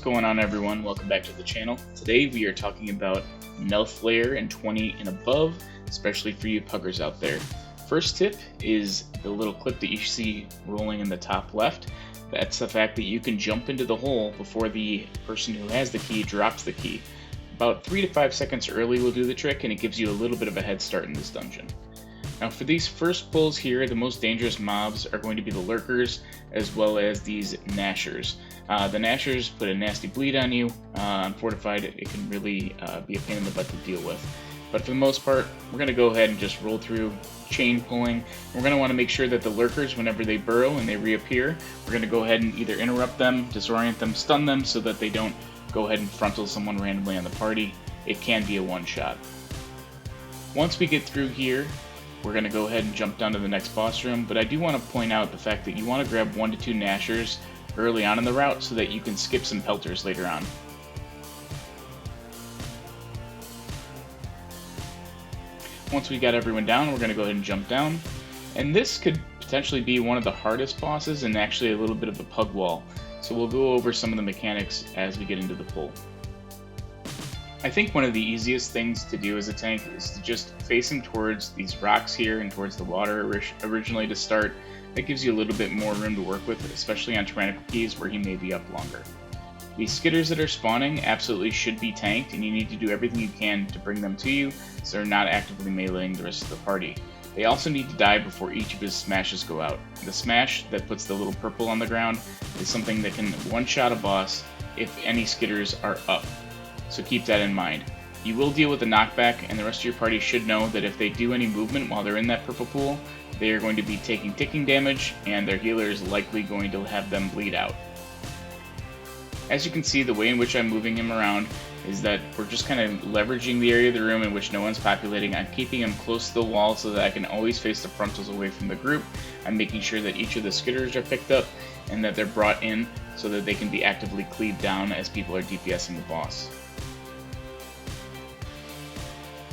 What's going on, everyone? Welcome back to the channel. Today we are talking about Lair in 20 and above, especially for you puggers out there. First tip is the little clip that you see rolling in the top left. That's the fact that you can jump into the hole before the person who has the key drops the key. About 3 to 5 seconds early will do the trick, and it gives you a little bit of a head start in this dungeon. Now for these first pulls here, the most dangerous mobs are going to be the lurkers as well as these gnashers. The gnashers put a nasty bleed on you. On fortified, it can really be a pain in the butt to deal with. But for the most part, we're going to go ahead and just roll through chain pulling. We're going to want to make sure that the lurkers, whenever they burrow and they reappear, we're going to go ahead and either interrupt them, disorient them, stun them so that they don't go ahead and frontal someone randomly on the party. It can be a one-shot. Once we get through here, we're going to go ahead and jump down to the next boss room, but I do want to point out the fact that you want to grab 1 to 2 gnashers early on in the route so that you can skip some pelters later on. Once we got everyone down, we're going to go ahead and jump down, and this could potentially be one of the hardest bosses and actually a little bit of a pug wall, so we'll go over some of the mechanics as we get into the pull. I think one of the easiest things to do as a tank is to just face him towards these rocks here and towards the water originally to start. That gives you a little bit more room to work with, especially on tyrannical keys where he may be up longer. These skitters that are spawning absolutely should be tanked, and you need to do everything you can to bring them to you so they're not actively meleeing the rest of the party. They also need to die before each of his smashes go out. The smash that puts the little purple on the ground is something that can one-shot a boss if any skitters are up. So keep that in mind. You will deal with the knockback, and the rest of your party should know that if they do any movement while they're in that purple pool, they are going to be taking ticking damage, and their healer is likely going to have them bleed out. As you can see, the way in which I'm moving him around is that we're just kind of leveraging the area of the room in which no one's populating. I'm keeping him close to the wall so that I can always face the frontals away from the group. I'm making sure that each of the skitters are picked up and that they're brought in so that they can be actively cleaved down as people are DPSing the boss.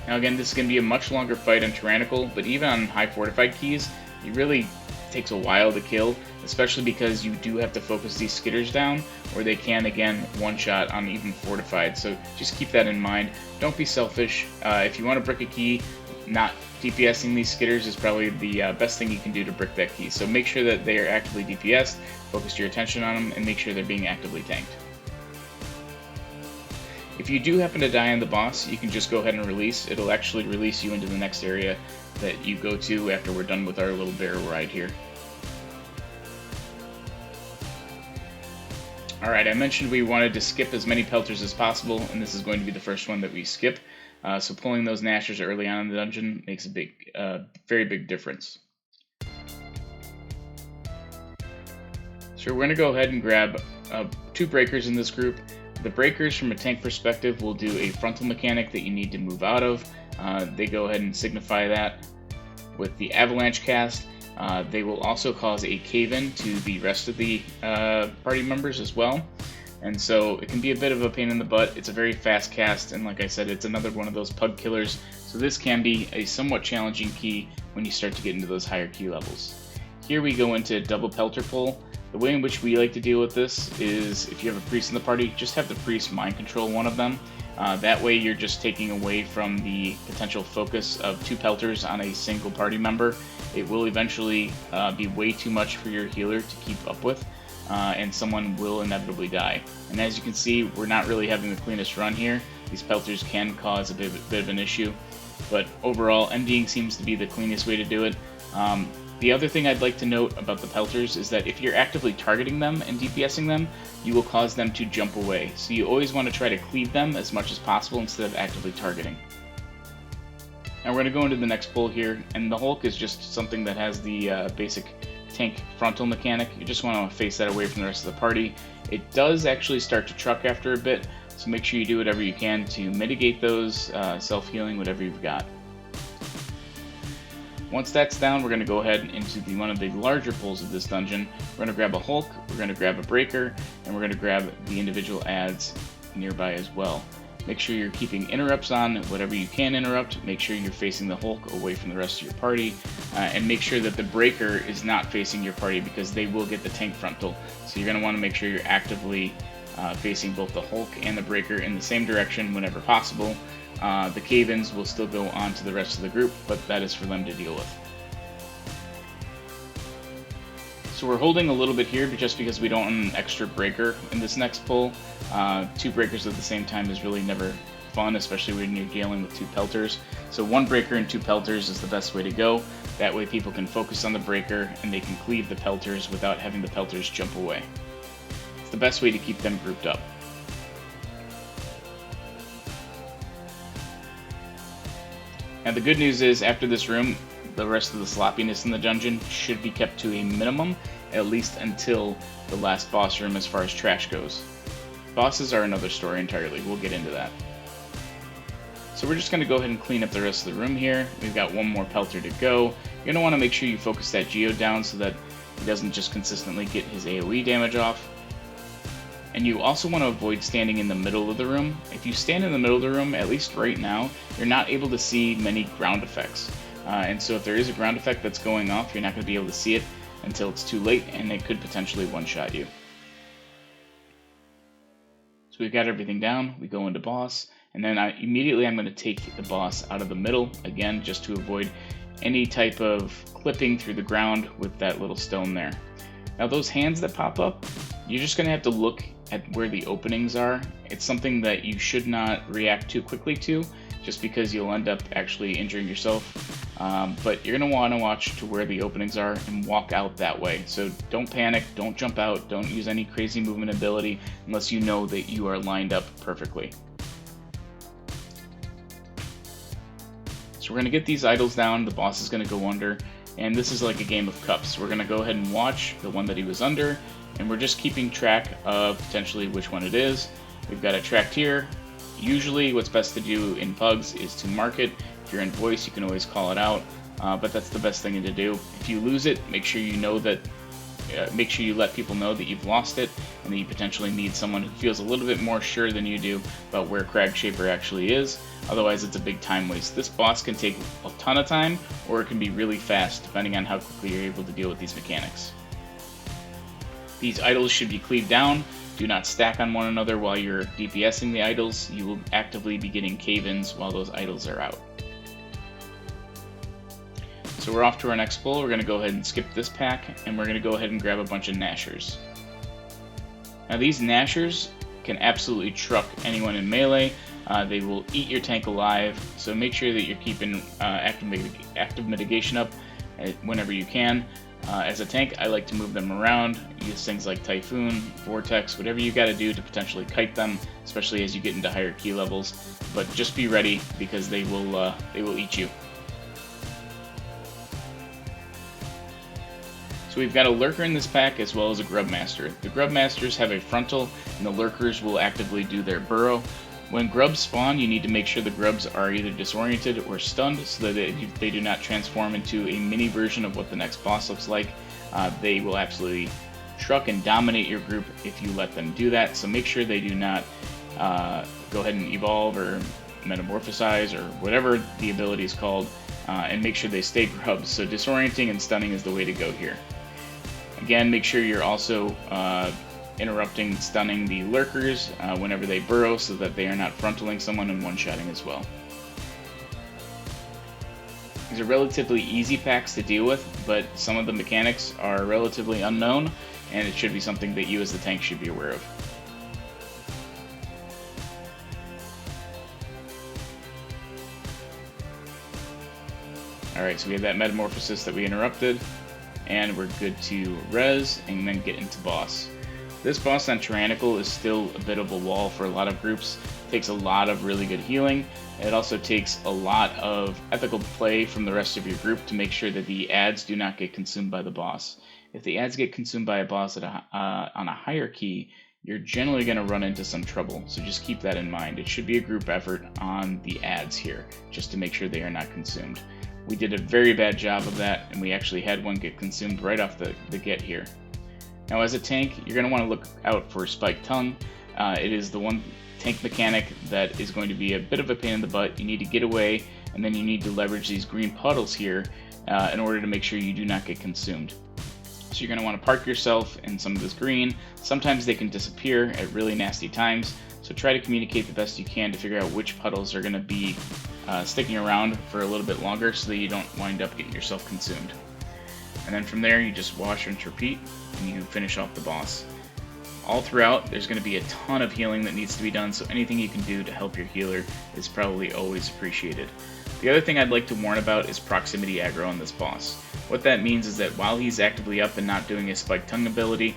Now again, this is going to be a much longer fight on Tyrannical, but even on high fortified keys, it really takes a while to kill, especially because you do have to focus these skitters down, or they can, again, one-shot on even fortified, so just keep that in mind. Don't be selfish. If you want to brick a key, not DPSing these skitters is probably the best thing you can do to brick that key, so make sure that they are actively DPSed, focus your attention on them, and make sure they're being actively tanked. If you do happen to die on the boss, you can just go ahead and release. It'll actually release you into the next area that you go to after we're done with our little barrel ride here. Alright, I mentioned we wanted to skip as many pelters as possible, and this is going to be the first one that we skip. So pulling those gnashers early on in the dungeon makes a very big difference. So we're going to go ahead and grab 2 breakers in this group. The breakers, from a tank perspective, will do a frontal mechanic that you need to move out of. They go ahead and signify that with the avalanche cast. They will also cause a cave-in to the rest of the party members as well. And so it can be a bit of a pain in the butt. It's a very fast cast, and like I said, it's another one of those pug killers. So this can be a somewhat challenging key when you start to get into those higher key levels. Here we go into double pelter pull. The way in which we like to deal with this is, if you have a priest in the party, just have the priest mind control one of them. That way you're just taking away from the potential focus of 2 pelters on a single party member. It will eventually be way too much for your healer to keep up with, and someone will inevitably die. And as you can see, we're not really having the cleanest run here. These pelters can cause a bit of an issue, but overall, emptying seems to be the cleanest way to do it. The other thing I'd like to note about the pelters is that if you're actively targeting them and DPSing them, you will cause them to jump away. So you always want to try to cleave them as much as possible instead of actively targeting. Now we're going to go into the next pull here, and the Hulk is just something that has the basic tank frontal mechanic. You just want to face that away from the rest of the party. It does actually start to truck after a bit, so make sure you do whatever you can to mitigate those, self-healing, whatever you've got. Once that's down, we're going to go ahead into one of the larger pulls of this dungeon. We're going to grab a Hulk, we're going to grab a Breaker, and we're going to grab the individual adds nearby as well. Make sure you're keeping interrupts on, whatever you can interrupt. Make sure you're facing the Hulk away from the rest of your party, and make sure that the Breaker is not facing your party because they will get the tank frontal. So you're going to want to make sure you're actively facing both the Hulk and the Breaker in the same direction whenever possible. The cave-ins will still go on to the rest of the group, but that is for them to deal with. So we're holding a little bit here just because we don't want an extra Breaker in this next pull. 2 Breakers at the same time is really never fun, especially when you're dealing with 2 Pelters. So 1 Breaker and 2 Pelters is the best way to go. That way people can focus on the Breaker and they can cleave the Pelters without having the Pelters jump away. It's the best way to keep them grouped up. Now the good news is, after this room, the rest of the sloppiness in the dungeon should be kept to a minimum, at least until the last boss room as far as trash goes. Bosses are another story entirely, we'll get into that. So we're just going to go ahead and clean up the rest of the room here. We've got 1 more Pelter to go. You're going to want to make sure you focus that Geode down so that he doesn't just consistently get his AoE damage off. And you also want to avoid standing in the middle of the room. If you stand in the middle of the room, at least right now, you're not able to see many ground effects. And so if there is a ground effect that's going off, you're not going to be able to see it until it's too late, and it could potentially one-shot you. So we've got everything down, we go into boss, and then immediately I'm going to take the boss out of the middle, again, just to avoid any type of clipping through the ground with that little stone there. Now those hands that pop up, you're just going to have to look at where the openings are. It's something that you should not react too quickly to, just because you'll end up actually injuring yourself. But you're going to want to watch to where the openings are and walk out that way. So don't panic, don't jump out, don't use any crazy movement ability unless you know that you are lined up perfectly. So we're going to get these idols down, the boss is going to go under, and this is like a game of cups. We're going to go ahead and watch the one that he was under, and we're just keeping track of potentially which one it is. We've got it tracked here. Usually what's best to do in pugs is to mark it. If you're in voice, you can always call it out, but that's the best thing to do. If you lose it, make sure you know that. Make sure you let people know that you've lost it, and that you potentially need someone who feels a little bit more sure than you do about where Crag Shaper actually is. Otherwise, it's a big time waste. This boss can take a ton of time, or it can be really fast, depending on how quickly you're able to deal with these mechanics. These idols should be cleaved down. Do not stack on one another while you're DPSing the idols. You will actively be getting cave-ins while those idols are out. So we're off to our next pull. We're going to go ahead and skip this pack, and we're going to go ahead and grab a bunch of Gnashers. Now these Gnashers can absolutely truck anyone in melee. They will eat your tank alive, so make sure that you're keeping active mitigation up whenever you can. As a tank, I like to move them around, use things like Typhoon, Vortex, whatever you got to do to potentially kite them, especially as you get into higher key levels. But just be ready, because they will eat you. So we've got a Lurker in this pack as well as a Grubmaster. The Grubmasters have a frontal, and the Lurkers will actively do their burrow. When grubs spawn, you need to make sure the grubs are either disoriented or stunned so that they do not transform into a mini version of what the next boss looks like. They will absolutely truck and dominate your group if you let them do that, so make sure they do not go ahead and evolve or metamorphosize or whatever the ability is called, and make sure they stay grubs. So disorienting and stunning is the way to go here. Again, make sure you're also interrupting, stunning the Lurkers whenever they burrow so that they are not frontaling someone and one-shotting as well. These are relatively easy packs to deal with, but some of the mechanics are relatively unknown, and it should be something that you as the tank should be aware of. Alright, so we have that Metamorphosis that we interrupted, and we're good to res and then get into boss. This boss on Tyrannical is still a bit of a wall for a lot of groups. It takes a lot of really good healing. It also takes a lot of ethical play from the rest of your group to make sure that the ads do not get consumed by the boss. If the ads get consumed by a boss at on a higher key, you're generally going to run into some trouble, so just keep that in mind. It should be a group effort on the ads here, just to make sure they are not consumed. We did a very bad job of that, and we actually had one get consumed right off the get here. Now as a tank, you're going to want to look out for Spiked Tongue. It is the one tank mechanic that is going to be a bit of a pain in the butt. You need to get away, and then you need to leverage these green puddles here in order to make sure you do not get consumed. So you're going to want to park yourself in some of this green. Sometimes they can disappear at really nasty times, so try to communicate the best you can to figure out which puddles are going to be sticking around for a little bit longer so that you don't wind up getting yourself consumed. And then from there you just wash, rinse, repeat, and you finish off the boss. All throughout, there's going to be a ton of healing that needs to be done, so anything you can do to help your healer is probably always appreciated. The other thing I'd like to warn about is proximity aggro on this boss. What that means is that while he's actively up and not doing his spike tongue ability,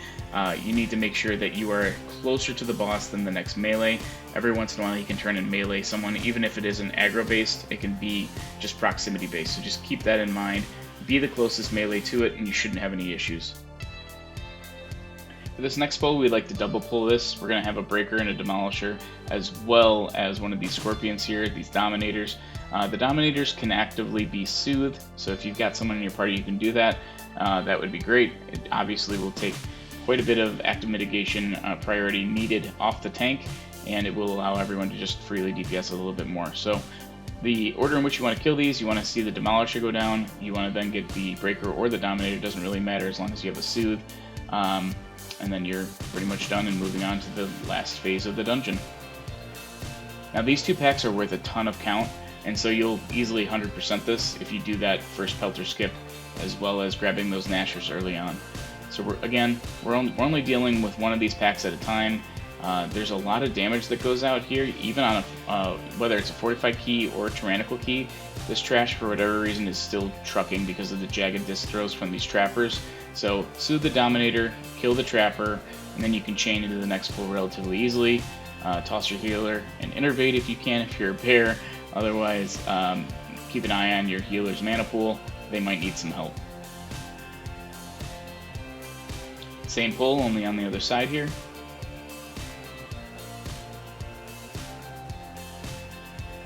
you need to make sure that you are closer to the boss than the next melee. Every once in a while he can turn and melee someone, even if it isn't aggro based, it can be just proximity based, so just keep that in mind. Be the closest melee to it and you shouldn't have any issues. For this next pull, we'd like to double pull this. We're going to have a breaker and a demolisher, as well as one of these scorpions here, these dominators. The dominators can actively be soothed, so if you've got someone in your party who can do that, that would be great. It obviously will take quite a bit of active mitigation priority needed off the tank, and it will allow everyone to just freely DPS a little bit more. So the order in which you want to kill these, you want to see the demolisher go down, you want to then get the breaker or the dominator, it doesn't really matter as long as you have a soothe. And then you're pretty much done and moving on to the last phase of the dungeon. Now these two packs are worth a ton of count, and so you'll easily 100% this if you do that first Pelter skip, as well as grabbing those Nashers early on. So we're only dealing with one of these packs at a time. There's a lot of damage that goes out here, even on whether it's a fortified key or a tyrannical key. This trash, for whatever reason, is still trucking because of the jagged disc throws from these trappers. So soothe the dominator, kill the trapper, and then you can chain into the next pull relatively easily. Toss your healer and innervate if you can if you're a bear. Otherwise, keep an eye on your healer's mana pool. They might need some help. Same pull, only on the other side here.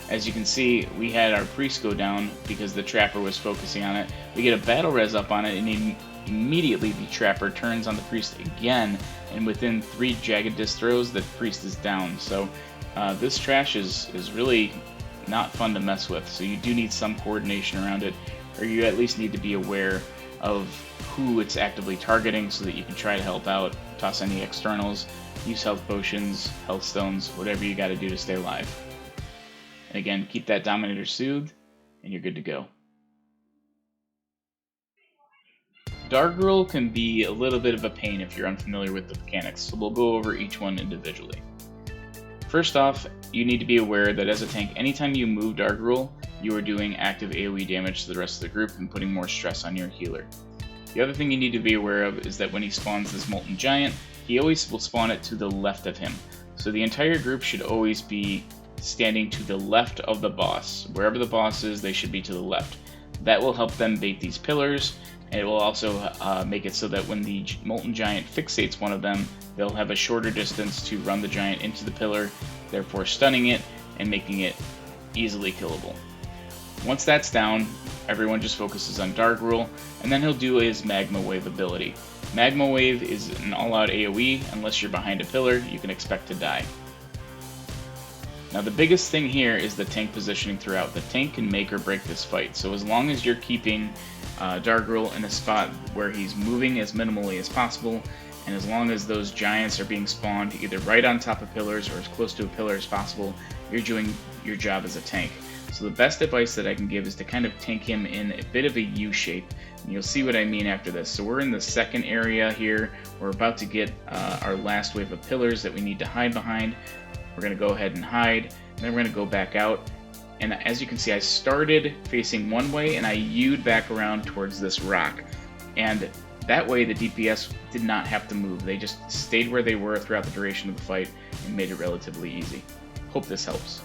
As you can see, we had our priest go down because the trapper was focusing on it. We get a battle res up on it, and immediately the trapper turns on the priest again, and within 3 jagged disc throws, the priest is down. So this trash is really not fun to mess with, so you do need some coordination around it, or you at least need to be aware of who it's actively targeting so that you can try to help out, toss any externals, use health potions, health stones, whatever you got to do to stay alive. And again, keep that dominator soothed, and you're good to go. Dargrul can be a little bit of a pain if you're unfamiliar with the mechanics, so we'll go over each one individually. First off, you need to be aware that as a tank, anytime you move Dargrul, you are doing active AoE damage to the rest of the group and putting more stress on your healer. The other thing you need to be aware of is that when he spawns this Molten Giant, he always will spawn it to the left of him. So the entire group should always be standing to the left of the boss. Wherever the boss is, they should be to the left. That will help them bait these pillars, and it will also make it so that when the Molten Giant fixates one of them, they'll have a shorter distance to run the giant into the pillar, therefore stunning it and making it easily killable. Once that's down, everyone just focuses on Dargrul, and then he'll do his Magma Wave ability. Magma Wave is an all-out AoE. Unless you're behind a pillar, you can expect to die. Now the biggest thing here is the tank positioning throughout. The tank can make or break this fight, so as long as you're keeping Dargrul in a spot where he's moving as minimally as possible, and as long as those giants are being spawned either right on top of pillars or as close to a pillar as possible, you're doing your job as a tank. So the best advice that I can give is to kind of tank him in a bit of a U shape, and you'll see what I mean after this. So we're in the second area here. We're about to get our last wave of pillars that we need to hide behind. We're going to go ahead and hide, and then we're going to go back out. And as you can see, I started facing one way, and I U'd back around towards this rock. And that way, the DPS did not have to move. They just stayed where they were throughout the duration of the fight and made it relatively easy. Hope this helps.